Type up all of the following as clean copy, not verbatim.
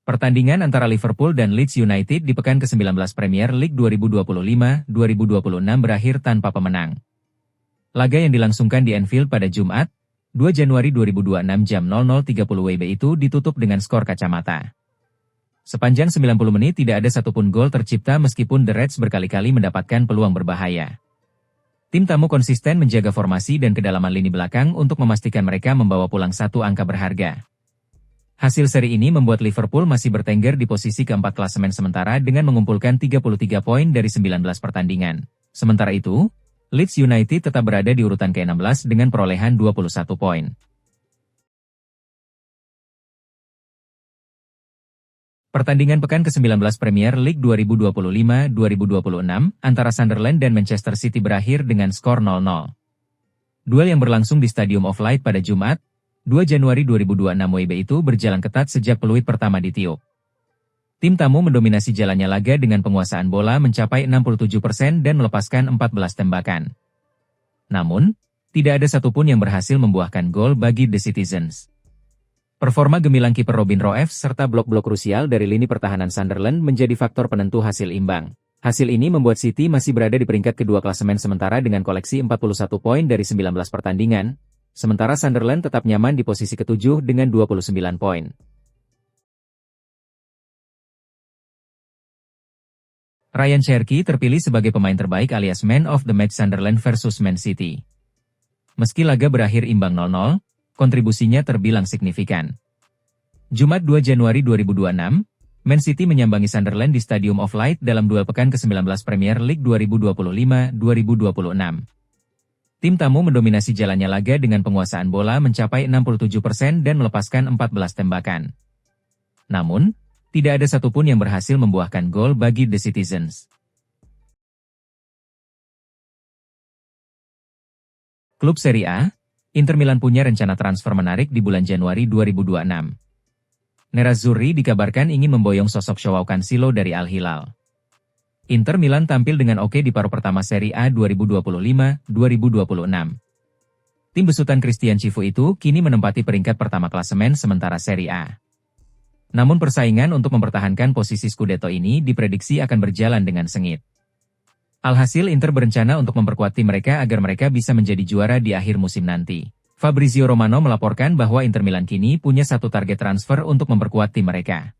Pertandingan antara Liverpool dan Leeds United di pekan ke-19 Premier League 2025-2026 berakhir tanpa pemenang. Laga yang dilangsungkan di Anfield pada Jumat, 2 Januari 2026 jam 00.30 WIB itu ditutup dengan skor kacamata. Sepanjang 90 menit tidak ada satupun gol tercipta meskipun The Reds berkali-kali mendapatkan peluang berbahaya. Tim tamu konsisten menjaga formasi dan kedalaman lini belakang untuk memastikan mereka membawa pulang satu angka berharga. Hasil seri ini membuat Liverpool masih bertengger di posisi keempat klasemen sementara dengan mengumpulkan 33 poin dari 19 pertandingan. Sementara itu, Leeds United tetap berada di urutan ke-16 dengan perolehan 21 poin. Pertandingan pekan ke-19 Premier League 2025-2026 antara Sunderland dan Manchester City berakhir dengan skor 0-0. Duel yang berlangsung di Stadium of Light pada Jumat, 2 Januari 2026 WIB itu berjalan ketat sejak peluit pertama ditiup. Tim tamu mendominasi jalannya laga dengan penguasaan bola mencapai 67% dan melepaskan 14 tembakan. Namun, tidak ada satupun yang berhasil membuahkan gol bagi The Citizens. Performa gemilang kiper Robin Roefs serta blok-blok krusial dari lini pertahanan Sunderland menjadi faktor penentu hasil imbang. Hasil ini membuat City masih berada di peringkat kedua klasemen sementara dengan koleksi 41 poin dari 19 pertandingan, sementara Sunderland tetap nyaman di posisi ketujuh dengan 29 poin. Ryan Cherky terpilih sebagai pemain terbaik alias Man of the Match Sunderland versus Man City. Meski laga berakhir imbang 0-0, kontribusinya terbilang signifikan. Jumat 2 Januari 2026, Man City menyambangi Sunderland di Stadium of Light dalam duel pekan ke-19 Premier League 2025-2026. Tim tamu mendominasi jalannya laga dengan penguasaan bola mencapai 67% dan melepaskan 14 tembakan. Namun, tidak ada satupun yang berhasil membuahkan gol bagi The Citizens. Klub Serie A, Inter Milan punya rencana transfer menarik di bulan Januari 2026. Nerazzurri dikabarkan ingin memboyong sosok Joao Cancelo dari Al Hilal. Inter Milan tampil dengan oke di paruh pertama Serie A 2025-2026. Tim besutan Christian Chivu itu kini menempati peringkat pertama klasemen sementara Serie A. Namun persaingan untuk mempertahankan posisi Scudetto ini diprediksi akan berjalan dengan sengit. Alhasil Inter berencana untuk memperkuat tim mereka agar mereka bisa menjadi juara di akhir musim nanti. Fabrizio Romano melaporkan bahwa Inter Milan kini punya satu target transfer untuk memperkuat tim mereka.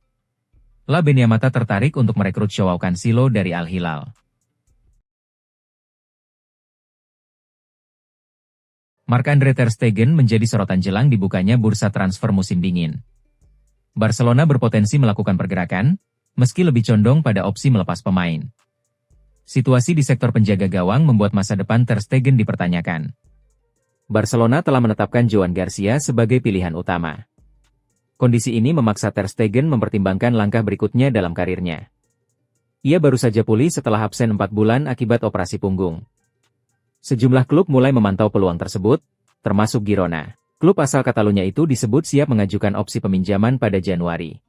La Beniamata tertarik untuk merekrut Joao Cancelo dari Al Hilal. Marc-Andre ter Stegen menjadi sorotan jelang dibukanya bursa transfer musim dingin. Barcelona berpotensi melakukan pergerakan, meski lebih condong pada opsi melepas pemain. Situasi di sektor penjaga gawang membuat masa depan ter Stegen dipertanyakan. Barcelona telah menetapkan Joan Garcia sebagai pilihan utama. Kondisi ini memaksa ter Stegen mempertimbangkan langkah berikutnya dalam karirnya. Ia baru saja pulih setelah absen 4 bulan akibat operasi punggung. Sejumlah klub mulai memantau peluang tersebut, termasuk Girona. Klub asal Catalunya itu disebut siap mengajukan opsi peminjaman pada Januari.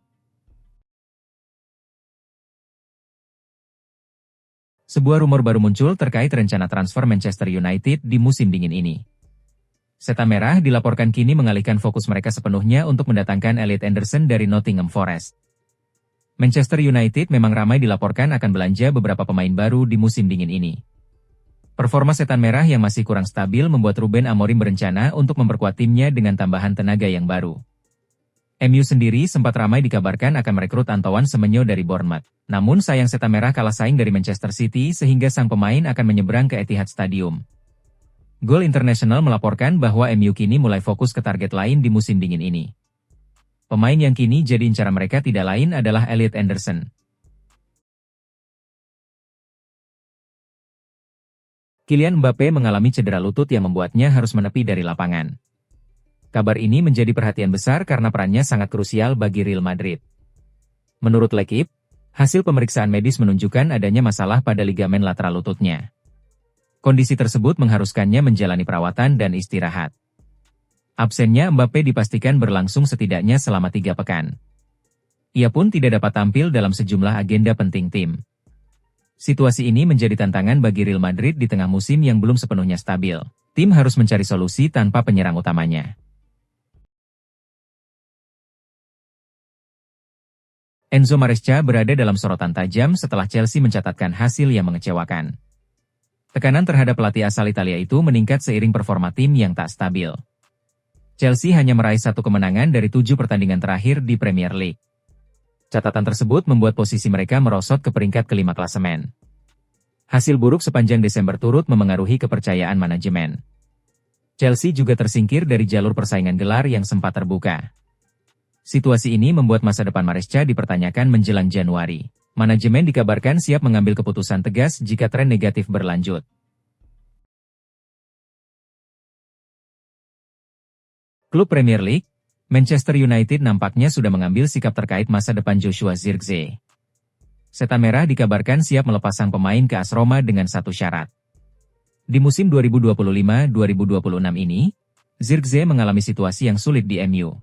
Sebuah rumor baru muncul terkait rencana transfer Manchester United di musim dingin ini. Setan Merah dilaporkan kini mengalihkan fokus mereka sepenuhnya untuk mendatangkan Elliot Anderson dari Nottingham Forest. Manchester United memang ramai dilaporkan akan belanja beberapa pemain baru di musim dingin ini. Performa Setan Merah yang masih kurang stabil membuat Ruben Amorim berencana untuk memperkuat timnya dengan tambahan tenaga yang baru. MU sendiri sempat ramai dikabarkan akan merekrut Antoine Semenyo dari Bournemouth. Namun sayang Setan Merah kalah saing dari Manchester City sehingga sang pemain akan menyeberang ke Etihad Stadium. Goal International melaporkan bahwa MU kini mulai fokus ke target lain di musim dingin ini. Pemain yang kini jadi incaran mereka tidak lain adalah Elliot Anderson. Kylian Mbappe mengalami cedera lutut yang membuatnya harus menepi dari lapangan. Kabar ini menjadi perhatian besar karena perannya sangat krusial bagi Real Madrid. Menurut L'Equipe, hasil pemeriksaan medis menunjukkan adanya masalah pada ligamen lateral lututnya. Kondisi tersebut mengharuskannya menjalani perawatan dan istirahat. Absennya Mbappe dipastikan berlangsung setidaknya selama 3 pekan. Ia pun tidak dapat tampil dalam sejumlah agenda penting tim. Situasi ini menjadi tantangan bagi Real Madrid di tengah musim yang belum sepenuhnya stabil. Tim harus mencari solusi tanpa penyerang utamanya. Enzo Maresca berada dalam sorotan tajam setelah Chelsea mencatatkan hasil yang mengecewakan. Tekanan terhadap pelatih asal Italia itu meningkat seiring performa tim yang tak stabil. Chelsea hanya meraih 1 kemenangan dari 7 pertandingan terakhir di Premier League. Catatan tersebut membuat posisi mereka merosot ke peringkat kelima klasemen. Hasil buruk sepanjang Desember turut memengaruhi kepercayaan manajemen. Chelsea juga tersingkir dari jalur persaingan gelar yang sempat terbuka. Situasi ini membuat masa depan Maresca dipertanyakan menjelang Januari. Manajemen dikabarkan siap mengambil keputusan tegas jika tren negatif berlanjut. Klub Premier League, Manchester United nampaknya sudah mengambil sikap terkait masa depan Joshua Zirkzee. Setan Merah dikabarkan siap melepas sang pemain ke AS Roma dengan satu syarat. Di musim 2025-2026 ini, Zirkzee mengalami situasi yang sulit di MU.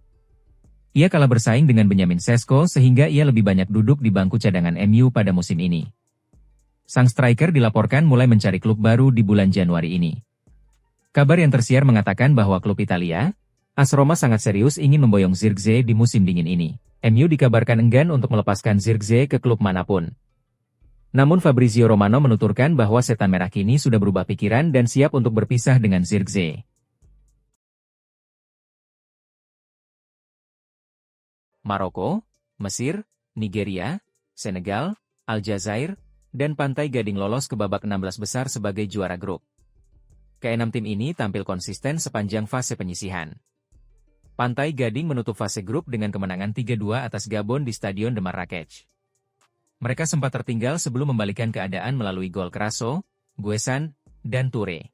Ia kalah bersaing dengan Benjamin Sesko sehingga ia lebih banyak duduk di bangku cadangan MU pada musim ini. Sang striker dilaporkan mulai mencari klub baru di bulan Januari ini. Kabar yang tersiar mengatakan bahwa klub Italia, AS Roma sangat serius ingin memboyong Zirkzee di musim dingin ini. MU dikabarkan enggan untuk melepaskan Zirkzee ke klub manapun. Namun Fabrizio Romano menuturkan bahwa Setan Merah kini sudah berubah pikiran dan siap untuk berpisah dengan Zirkzee. Maroko, Mesir, Nigeria, Senegal, Aljazair, dan Pantai Gading lolos ke babak 16 besar sebagai juara grup. Keenam tim ini tampil konsisten sepanjang fase penyisihan. Pantai Gading menutup fase grup dengan kemenangan 3-2 atas Gabon di Stadion de Marrakech. Mereka sempat tertinggal sebelum membalikan keadaan melalui gol Crasso, Guesan, dan Toure.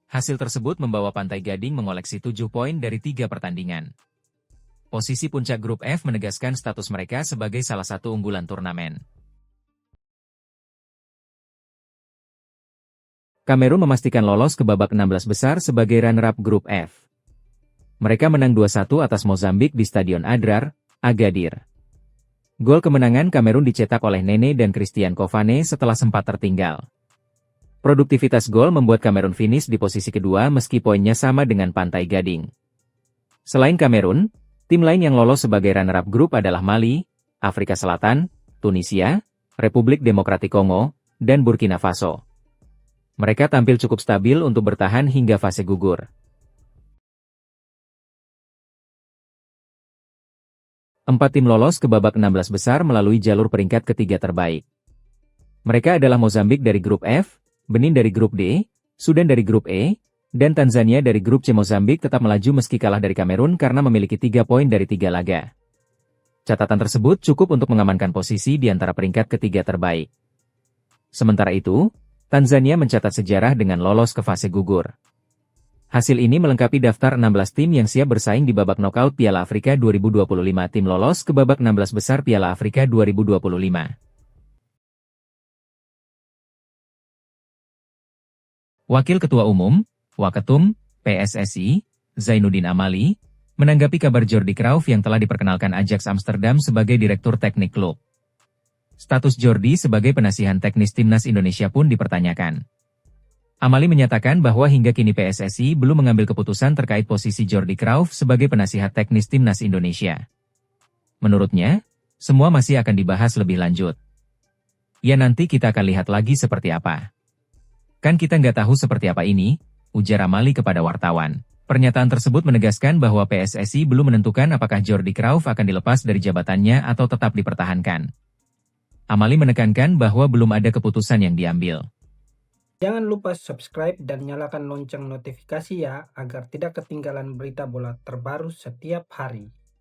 Hasil tersebut membawa Pantai Gading mengoleksi 7 poin dari 3 pertandingan. Posisi puncak grup F menegaskan status mereka sebagai salah satu unggulan turnamen. Kamerun memastikan lolos ke babak 16 besar sebagai runner-up grup F. Mereka menang 2-1 atas Mozambik di Stadion Adrar, Agadir. Gol kemenangan Kamerun dicetak oleh Nene dan Christian Covane setelah sempat tertinggal. Produktivitas gol membuat Kamerun finish di posisi kedua meski poinnya sama dengan Pantai Gading. Selain Kamerun, tim lain yang lolos sebagai runner-up grup adalah Mali, Afrika Selatan, Tunisia, Republik Demokratik Kongo, dan Burkina Faso. Mereka tampil cukup stabil untuk bertahan hingga fase gugur. 4 tim lolos ke babak 16 besar melalui jalur peringkat ketiga terbaik. Mereka adalah Mozambik dari grup F, Benin dari grup D, Sudan dari grup E, dan Tanzania dari grup C. Mozambik tetap melaju meski kalah dari Kamerun karena memiliki 3 poin dari 3 laga. Catatan tersebut cukup untuk mengamankan posisi di antara peringkat ketiga terbaik. Sementara itu, Tanzania mencatat sejarah dengan lolos ke fase gugur. Hasil ini melengkapi daftar 16 tim yang siap bersaing di babak nokaut Piala Afrika 2025. Tim lolos ke babak 16 besar Piala Afrika 2025. Wakil Ketua Umum, Waketum, PSSI, Zainuddin Amali, menanggapi kabar Jordi Cruyff yang telah diperkenalkan Ajax Amsterdam sebagai direktur teknik klub. Status Jordi sebagai penasihat teknis timnas Indonesia pun dipertanyakan. Amali menyatakan bahwa hingga kini PSSI belum mengambil keputusan terkait posisi Jordi Cruyff sebagai penasihat teknis timnas Indonesia. Menurutnya, semua masih akan dibahas lebih lanjut. Ya nanti kita akan lihat lagi seperti apa. Kan kita nggak tahu seperti apa ini, ujar Amali kepada wartawan. Pernyataan tersebut menegaskan bahwa PSSI belum menentukan apakah Jordi Cruyff akan dilepas dari jabatannya atau tetap dipertahankan. Amali menekankan bahwa belum ada keputusan yang diambil. Jangan lupa subscribe dan nyalakan lonceng notifikasi ya, agar tidak ketinggalan berita bola terbaru setiap hari.